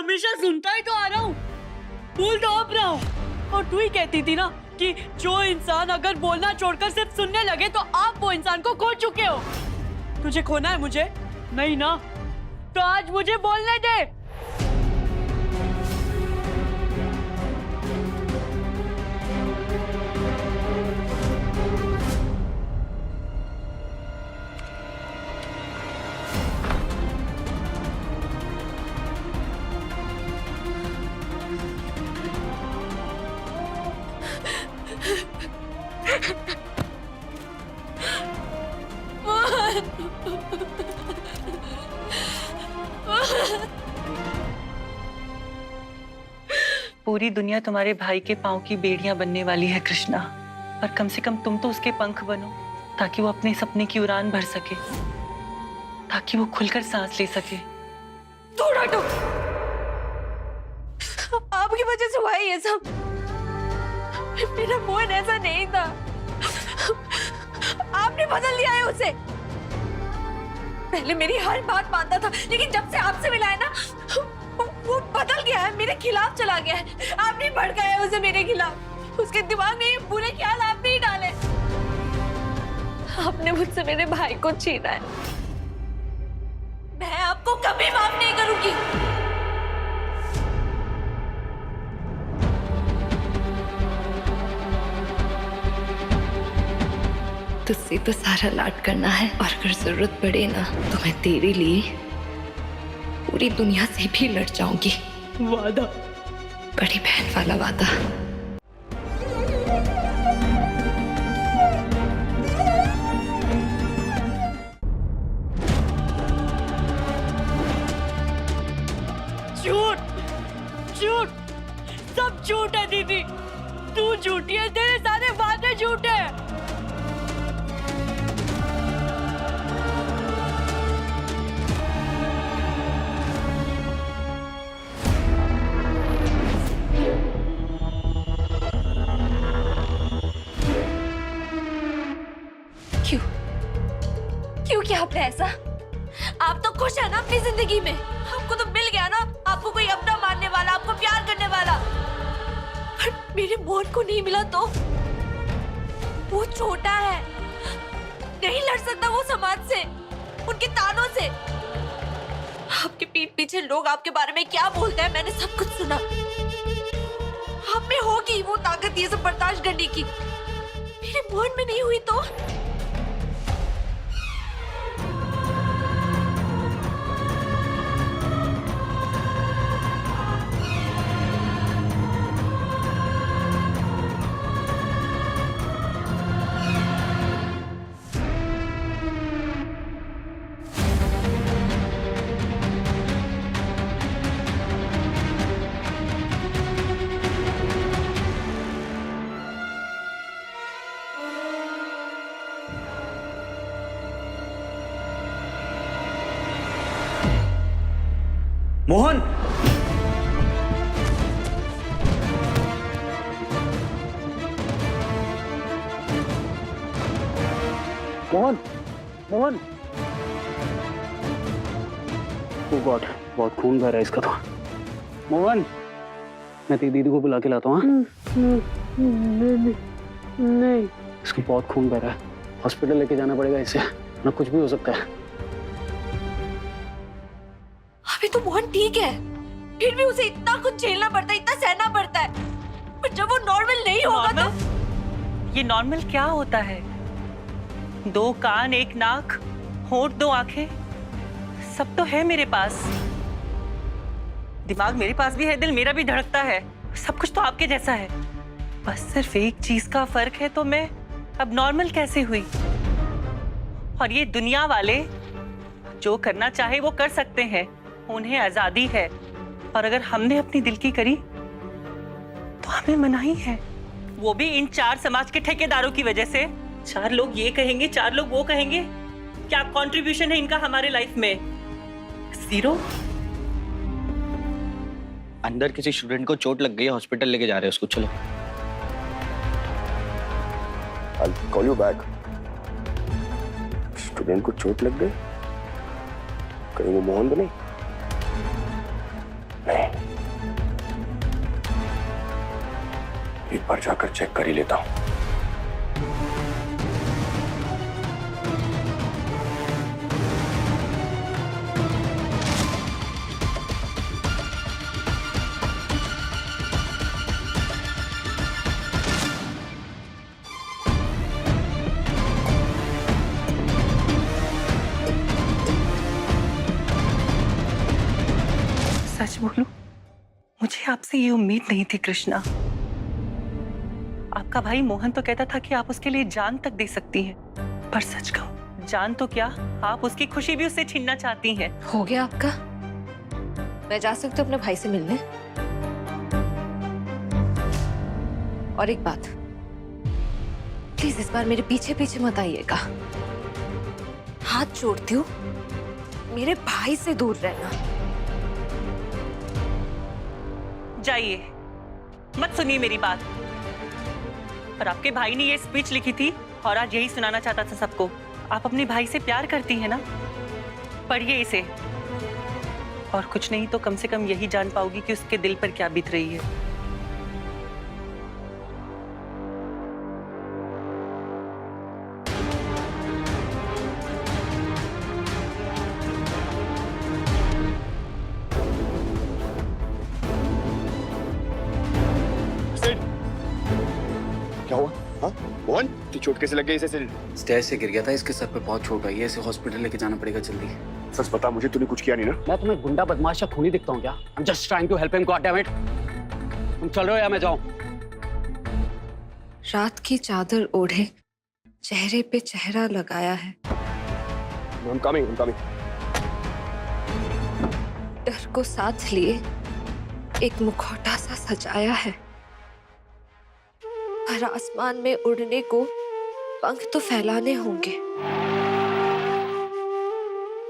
हमेशा सुनता ही तो आ रहा हूँ, भूल तो अब रहा हूँ। और तू ही कहती थी ना कि जो इंसान अगर बोलना छोड़कर सिर्फ सुनने लगे तो आप वो इंसान को खो चुके हो। तुझे खोना है मुझे? नहीं ना, तो आज मुझे बोलने दे। पूरी दुनिया तुम्हारे भाई के पांव की बेड़ियां बनने वाली है कृष्णा, पर कम से कम तुम तो उसके पंख बनो, ताकि वो अपने सपने की उड़ान भर सके, ताकि वो खुलकर सांस ले सके। थोड़ा तो आपकी वजह से हुआ है ये सब। मेरा मोहन ऐसा नहीं था, आपने बदल दिया है उसे। पहले मेरी हर बात मानता था, लेकिन जब से आपसे मिला है ना, वो बदल गया है, मेरे खिलाफ चला गया है। आपने भड़काया है उसे मेरे खिलाफ। उसके दिमाग में ये बुरे ख्याल आपने ही डाले। आपने मुझसे मेरे भाई को छीना है। मैं आपको कभी माफ नहीं करूंगी। तुझसे तो सारा लाड करना है, और अगर जरूरत पड़े ना तो मैं तेरे लिए पूरी दुनिया से भी लड़ जाऊंगी। वादा, बड़ी बहन वाला वादा। झूठ, झूठ, सब झूठ है दीदी। तू झूठी है, तेरे सारे वादे झूठे हैं। क्यों किया आपने ऐसा? आप तो खुश है ना अपनी जिंदगी में? आपको तो मिल गया ना, आपको कोई अपना मानने वाला, आपको प्यार करने वाला। पर मेरे मोहन को नहीं मिला तो वो छोटा है, नहीं लड़ सकता वो समाज से, उनके तानों से। आपके पीठ पीछे लोग आपके बारे में क्या बोलते हैं, मैंने सब कुछ सुना। आप में होगी वो ताकत ये सब बर्दाश्त करने की, मेरे मोहन में नहीं हुई तो? मोहन, मोहन, मोहन। ओह गॉड, बहुत खून बह रहा है इसका तो। मोहन, मैं तेरी दीदी को बुला के लाता हूँ। नहीं, इसको बहुत खून बह रहा है, हॉस्पिटल लेके जाना पड़ेगा इसे, ना कुछ भी हो सकता है। अभी तो मोहन ठीक है, फिर भी उसे इतना कुछ झेलना पड़ता है, इतना सहना पड़ता है। पर जब वो नॉर्मल नहीं होगा तो? ये नॉर्मल क्या होता है? 2 कान, 1 नाक, होंठ, 2 आंखें, सब तो है मेरे पास। दिमाग मेरे पास भी है, दिल मेरा भी धड़कता है, सब कुछ तो आपके जैसा है। बस सिर्फ एक चीज का फर्क है, तो मैं अब नॉर्मल कैसे हुई? और ये दुनिया वाले जो करना चाहे वो कर सकते हैं, उन्हें आजादी है। और अगर हमने अपनी दिल की करी तो हमें मनाही है, वो भी इन 4 समाज के ठेकेदारों की वजह से। 4 लोग ये कहेंगे, 4 लोग वो कहेंगे। क्या कंट्रीब्यूशन है इनका हमारे लाइफ में? 0। अंदर किसी स्टूडेंट को चोट लग गई है, हॉस्पिटल लेके जा रहे हैं उसको, चलो। I'll call you back. Student को चोट लग गई? कहीं वो मोहन तो नहीं? नहीं, एक बार जाकर चेक कर ही लेता हूं। सच बोलूं, मुझे आपसे ये उम्मीद नहीं थी कृष्णा। आपका भाई मोहन तो कहता था कि आप उसके लिए जान तक दे सकती हैं, पर सच कहूं, जान तो क्या, आप उसकी खुशी भी उससे छीनना चाहती हैं। हो गया आपका? मैं जा सकती हूँ अपने भाई से मिलने? और एक बात, प्लीज इस बार मेरे पीछे पीछे मत आइएगा। हाथ जोड़ती हूँ, मेरे भाई से दूर रहना। जाइए, मत सुनिए मेरी बात। और आपके भाई ने ये स्पीच लिखी थी और आज यही सुनाना चाहता था सबको। आप अपने भाई से प्यार करती हैं ना? पढ़िए इसे, और कुछ नहीं तो कम से कम यही जान पाओगी कि उसके दिल पर क्या बीत रही है। क्या हुआ? हाँ मोहन, तो चोट कैसे लग गई इसे? स्टेज से गिर गया था, इसके सर पे बहुत चोट आई है, इसे हॉस्पिटल लेके जाना पड़ेगा जल्दी। सच बता मुझे, तूने कुछ किया नहीं ना? मैं तुम्हें गुंडा बदमाश या खूनी दिखता हूँ क्या? I'm just trying to help him, God damn it! तुम चल रहे हो या मैं जाऊँ? रात की चादर ओढ़े, चेहरे पे चेहरा लगाया है, I'm coming. डर को साथ लिए एक मुखौटा सा सजाया है, पर आसमान में उड़ने को पंख तो फैलाने होंगे।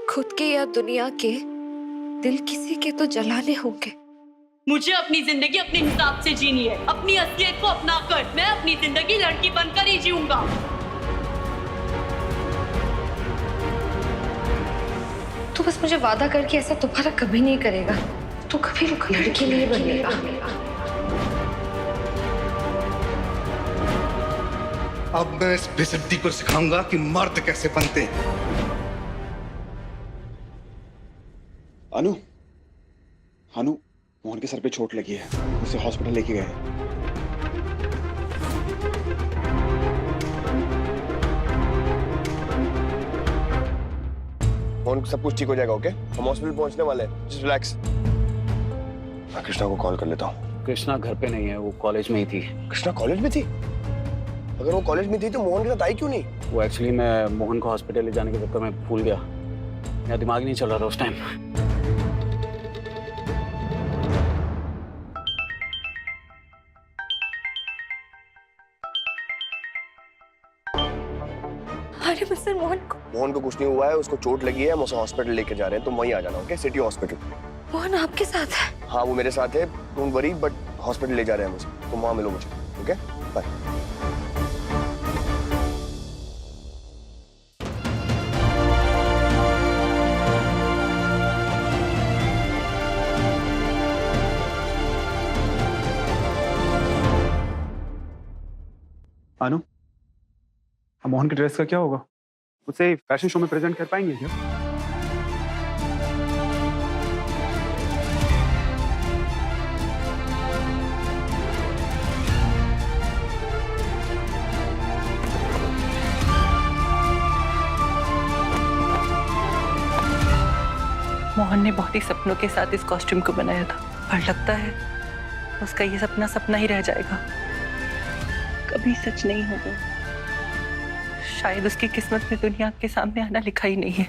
खुद के या दुनिया के दिल किसी के तो जलाने होंगे। मुझे अपनी जिंदगी अपने हिसाब से जीनी है, अपनी असलियत को अपना कर। मैं अपनी जिंदगी लड़की बनकर ही जीऊंगा। तू बस मुझे वादा कर कि ऐसा दोबारा कभी नहीं करेगा। तू कभी लड़की नहीं बनेगा। अब मैं इस बेसब्ती को सिखाऊंगा कि मर्द कैसे बनते हैं। अनु, मोहन के सर पे चोट लगी है, उसे हॉस्पिटल लेके गए। मोहन सब कुछ ठीक हो जाएगा, ओके? हम हॉस्पिटल पहुंचने वाले हैं, जस्ट रिलैक्स। मैं कृष्णा को कॉल कर लेता हूँ। कृष्णा घर पे नहीं है, वो कॉलेज में ही थी। कृष्णा कॉलेज में थी? अगर वो कॉलेज में थी तो मोहन के साथ आई क्यों नहीं? वो एक्चुअली मैं मोहन को हॉस्पिटल ले जाने के चक्कर में भूल गया, मेरा दिमाग नहीं चल रहा था उस टाइम। अरे मिस्टर मोहन को कुछ नहीं हुआ है, उसको चोट लगी है, हम उसे हॉस्पिटल लेके जा रहे हैं, तुम वहीं आ जाना, ओके? City hospital. मोहन आपके साथ है? हाँ वो मेरे साथ है, डोंट वरी, बट हॉस्पिटल ले जा रहे हैं मुझे, तुम वहां मिलो मुझे, ओके? बाय। अनु, अब मोहन के ड्रेस का क्या होगा? उसे फैशन शो में प्रेजेंट कर पाएंगे क्या? मोहन ने बहुत ही सपनों के साथ इस कॉस्ट्यूम को बनाया था, पर लगता है उसका ये सपना सपना ही रह जाएगा, कभी सच नहीं होगा। शायद उसकी किस्मत में दुनिया के सामने आना लिखा ही नहीं है।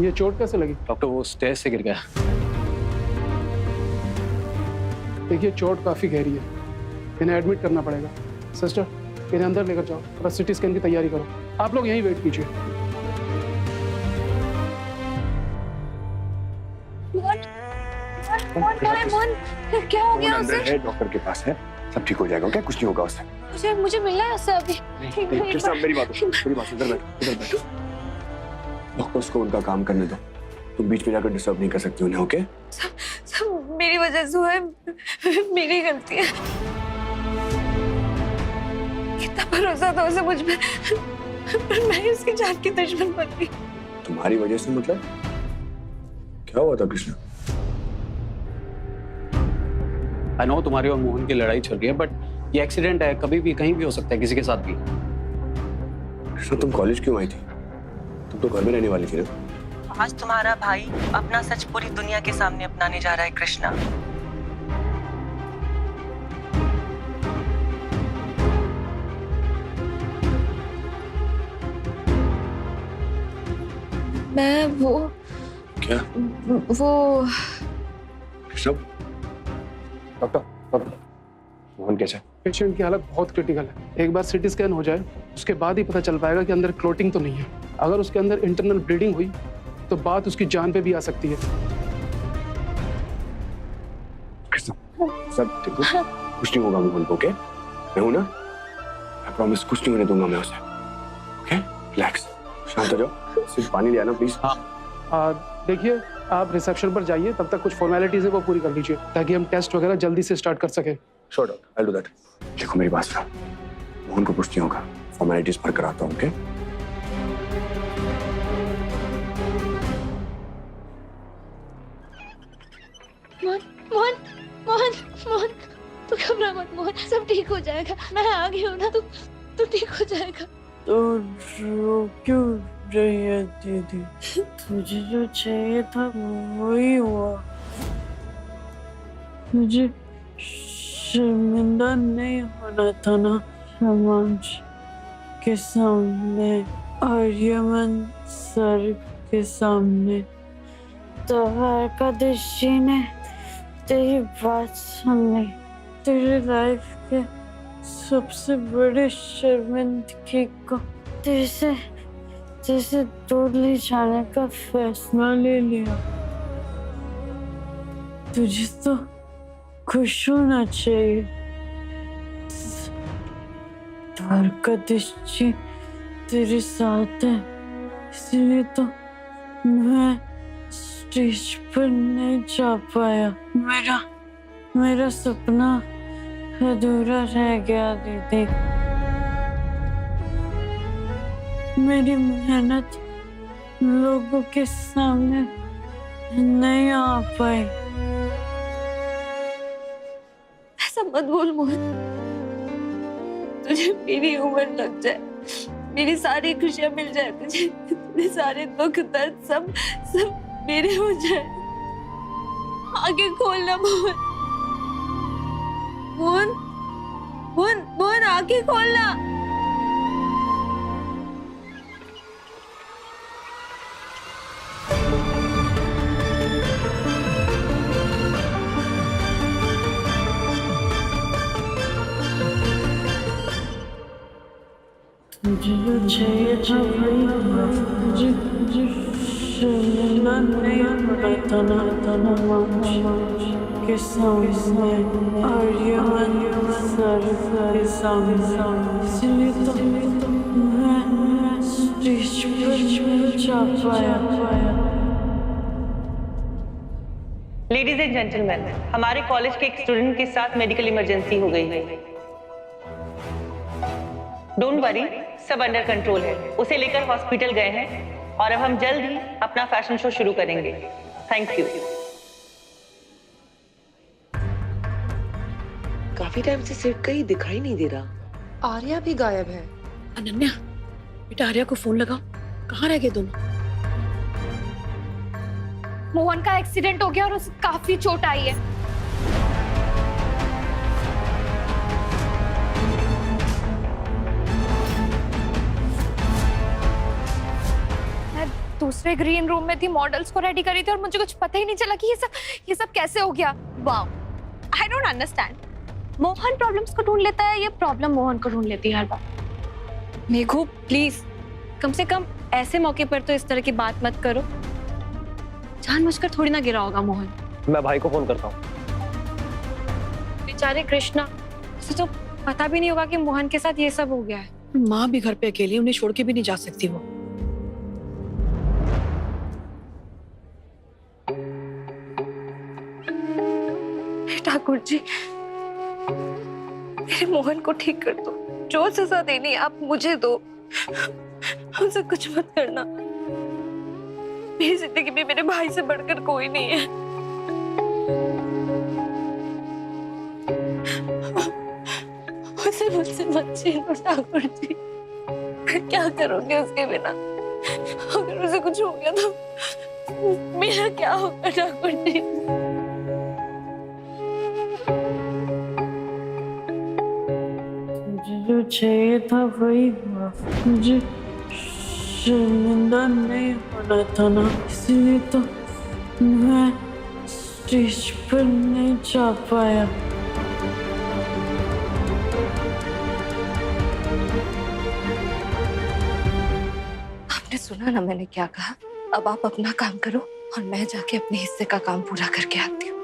ये चोट कैसे लगी? डॉक्टर वो स्टेज से गिर गया। देखिए चोट काफी गहरी है, इन्हें एडमिट करना पड़ेगा। सिस्टर इन्हें अंदर लेकर जाओ, थोड़ा सिटी स्कैन की तैयारी करो। आप लोग यहीं वेट कीजिए। मोहन कहाँ है? मोहन क्या हो गया उसे? है, डॉक्टर के पास है, सब ठीक हो जाएगा। ओके, कुछ नहीं होगा उससे। मुझे मिलना है उससे अभी। कृष्णा मेरी बात इधर बैठो। डॉक्टर्स को उनका काम करने दो, तुम बीच में जाकर डिस्टर्ब नहीं कर सकती उन्हें। ओके? सब मेरी वजह से हुआ है, मेरी गलती है। कितना भरोसा था उसे मुझ पे, पर मैं ही उसकी जान की दुश्मन बन गई। तुम्हारी वजह से मतलब? क्या हुआ था कृष्णा? आई नो तुम्हारी और मोहन की लड़ाई चल रही है, बट ये एक्सीडेंट है, कभी भी कहीं भी हो सकता है, किसी के साथ भी। कृष्णा तुम कॉलेज क्यों आई थी? तुम तो घर में रहने वाली थी ना? आज तुम्हारा भाई अपना सच पूरी दुनिया के सामने अपनाने जा रहा है कृष्णा। मैं वो कृष्णा, डॉक्टर मोहन कैसा है? पेशेंट की हालत बहुत क्रिटिकल है। एक बार सिटी स्कैन हो जाए उसके बाद ही पता चल पाएगा कि अंदर क्लोटिंग तो नहीं है। अगर उसके अंदर इंटरनल ब्लीडिंग हुई तो बात उसकी जान पे भी आ सकती है। कृष्णा सब ठीक है, कुछ नहीं होगा मोहन को। ओके, मैं हूं ना, मैं प्रॉमिस कुछ नहीं होने दूंगा मैं उसे। ओके, रिलैक्स, शांत हो जाओ। सिर्फ पानी ले आना प्लीज। देखिए आप रिसेप्शन पर जाइए, तब तक कुछ फॉर्मेलिटीज है वो पूरी कर लीजिए ताकि हम टेस्ट वगैरह जल्दी से स्टार्ट कर सके। Sure doctor, I will do that. देखो मेरी बात सुनो, मोहन को कुछ नहीं होगा, फॉर्मेलिटीज पर कराता हूँ। ओके? मोहन मोहन मोहन तू घबरा मत मोहन, सब ठीक हो जाएगा। मैं आ गई हूँ ना, तू ठीक हो जाएगा। तो रो क्यों रही है दीदी? मुझे जो चाहिए था वही हुआ। मुझे शर्मिंदा नहीं होना था ना समाज के सामने और यमन सर के सामने। तो का दृष्टि ने तेरी बात सुन ली, तेरी लाइफ के सबसे बड़े शर्मिंदगी को तेरे दूर ले जाने का फैसला ले लिया। तुझे तो खुश होना चाहिए। द्वारकाधीश तेरे साथ है, इसलिए तो मैं स्टेज पर नहीं जा पाया। मेरा सपना अधूरा रह गया दीदी। मेरी मेहनत लोगों के सामने नहीं आ पाई। ऐसा मत बोल मोहन, तुझे मेरी उम्र लग जाए, मेरी सारी खुशियां मिल जाए तुझे, तेरे सारे दुख दर्द सब मेरे हो जाए। आगे खोलना मोहन, मोहन मोहन मोहन आगे खोलना। मुझे जो चाहिए था वही हुआ। मुझे शर्मिंदा नहीं होना था ना समाज के सामने और यमन सर के सामने। इसलिए तो मैं स्टेज पर जा पाया। लेडीज एंड जेंटलमैन, हमारे कॉलेज के एक स्टूडेंट के साथ मेडिकल इमरजेंसी हो गई है। डोंट वरी, सब अंडर कंट्रोल है। उसे लेकर हॉस्पिटल गए हैं और अब हम जल्द ही अपना फैशन शो शुरू करेंगे। Thank you. काफी टाइम से सिर्फ कहीं दिखाई नहीं दे रहा। आर्या भी गायब है। अनन्या, बेटा आर्या को फोन लगाओ। कहाँ रह गए दोनों? मोहन का एक्सीडेंट हो गया और उसे काफी चोट आई है। मैं दूसरे ग्रीन रूम में थी, मॉडल्स को रेडी करी थी और मुझे कुछ पता ही नहीं चला कि ये सब कैसे हो गया। Wow, I don't understand. Mohan problems को ढूंढ लेता है, ये प्रॉब्लम मोहन को ढूंढ लेती है हर बार। मेघू प्लीज, कम से कम ऐसे मौके पर तो इस तरह की बात मत करो। जानबूझकर थोड़ी ना गिरा होगा मोहन। मैं भाई को फोन करता हूँ। बेचारे कृष्णा, उसे तो पता भी नहीं होगा कि मोहन के साथ ये सब हो गया है। माँ भी घर पे अकेली है, उन्हें छोड़ के भी नहीं जा सकती वो। ठाकुर जी, मेरे मोहन को ठीक कर दो। जो सजा देनी आप मुझे दो, हमसे कुछ मत करना। मेरी जिंदगी में मेरे भाई से बढ़कर कोई नहीं है। उसे मुझसे मत छीनो ठाकुर जी। मैं क्या करूंगी उसके बिना? अगर उसे कुछ हो गया तो मेरा क्या होगा ठाकुर जी? जो चाहिए था वही हुआ। मुझे शर्मिंदा नहीं होना था ना, इसलिए तो मैं स्टेज पर नहीं जा पाया। आपने सुना ना मैंने क्या कहा? अब आप अपना काम करो और मैं जाके अपने हिस्से का काम पूरा करके आती हूँ।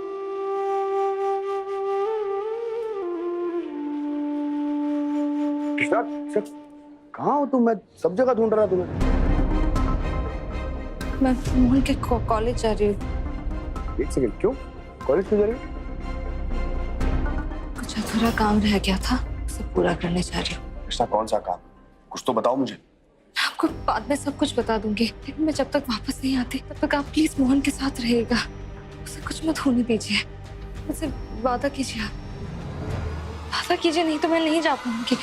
कहाँ हो तुम? मैं सब जगह ढूंढ रहा तुम्हें। मैं मोहन के कॉलेज जा रही हूँ। एक सेकंड, क्यों कॉलेज क्यों जा रही हो? कुछ अधूरा काम रह गया था, उसे पूरा करने जा रही हूँ। कृष्णा, कौन सा काम? कुछ तो बताओ मुझे। मैं आपको बाद में सब कुछ बता दूंगी, लेकिन मैं जब तक वापस नहीं आती तब तक आप प्लीज मोहन के साथ रहिएगा। उसे कुछ मत होने दीजिए। मुझसे वादा कीजिए, वादा कीजिए, नहीं तो मैं नहीं जा पाऊंगी।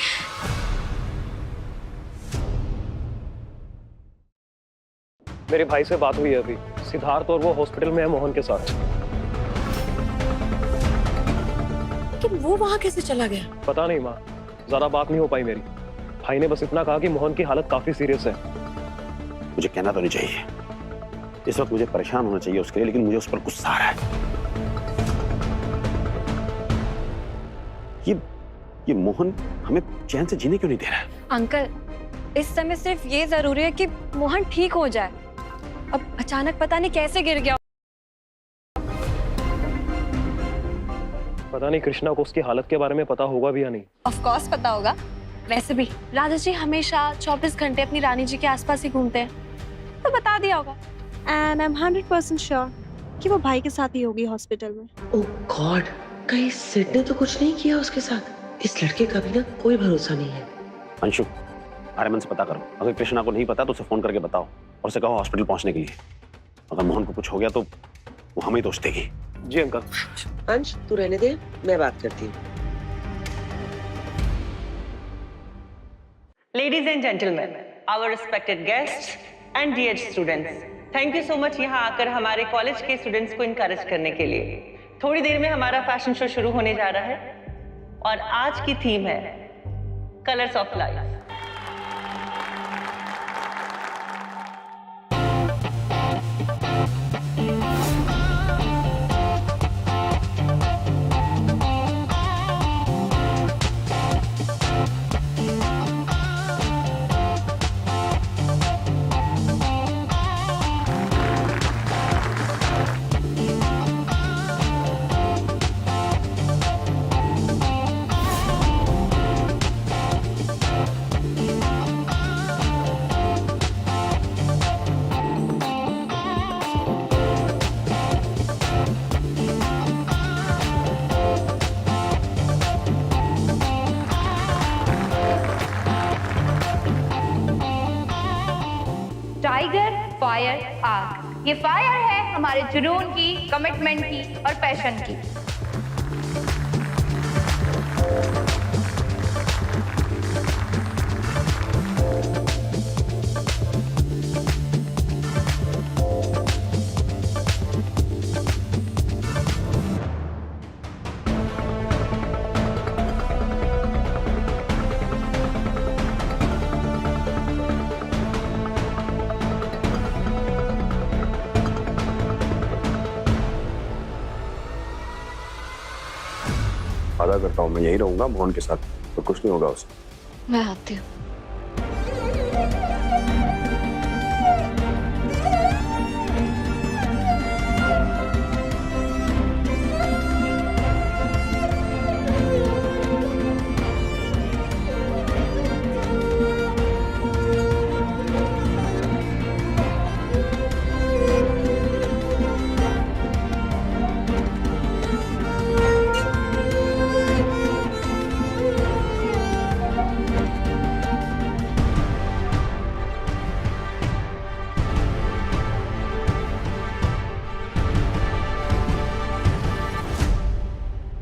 मेरे भाई से बात हुई है अभी, सिद्धार्थ, और वो हॉस्पिटल में है मोहन के साथ। लेकिन वो वहां कैसे चला गया? पता नहीं माँ, ज्यादा बात नहीं हो पाई मेरी। भाई ने बस इतना कहा कि मोहन की हालत काफी सीरियस है। मुझे कहना तो नहीं चाहिए, इस वक्त मुझे परेशान होना चाहिए उसके लिए, लेकिन मुझे उस पर गुस्सा आ रहा है। ये मोहन हमें चैन से जीने क्यों नहीं दे रहा है? अंकल, इस समय सिर्फ ये जरूरी है कि मोहन ठीक हो जाए। अब अचानक पता नहीं कैसे गिर गया। पता नहीं कृष्णा को उसकी हालत के बारे में पता होगा भी या नहीं। ऑफ कोर्स पता होगा। वैसे भी राजा जी हमेशा 24 घंटे अपनी रानी जी के आसपास ही घूमते हैं, तो बता दिया होगा। एंड आई एम 100% श्योर कि वो भाई के साथ ही होगी हॉस्पिटल में। ओह गॉड, कहीं सिड ने तो कुछ नहीं किया उसके साथ? इस लड़के का भी ना कोई भरोसा नहीं है। अंशु, आर्यमन से पता करो, अगर कृष्णा को नहीं पता तो उसे फोन करके बताओ और उसे कहो हॉस्पिटल पहुंचने के लिए। अगर मोहन को कुछ हो गया तो वो हमें दोष देगी। जी अंकल। अंश, तू रहने दे, मैं बात करती हूँ। Ladies and gentlemen, our respected guests and dear students, thank you so much यहाँ आकर हमारे कॉलेज के स्टूडेंट्स को इनकरेज करने के लिए। थोड़ी देर में हमारा फैशन शो शुरू होने जा रहा है और आज की थीम है colours of life. Tiger fire आग, ये फायर है हमारे जुनून की, कमिटमेंट की और पैशन की। वादा करता हूँ मैं यही रहूंगा मोहन के साथ, तो कुछ नहीं होगा उसे। मैं आती हूँ।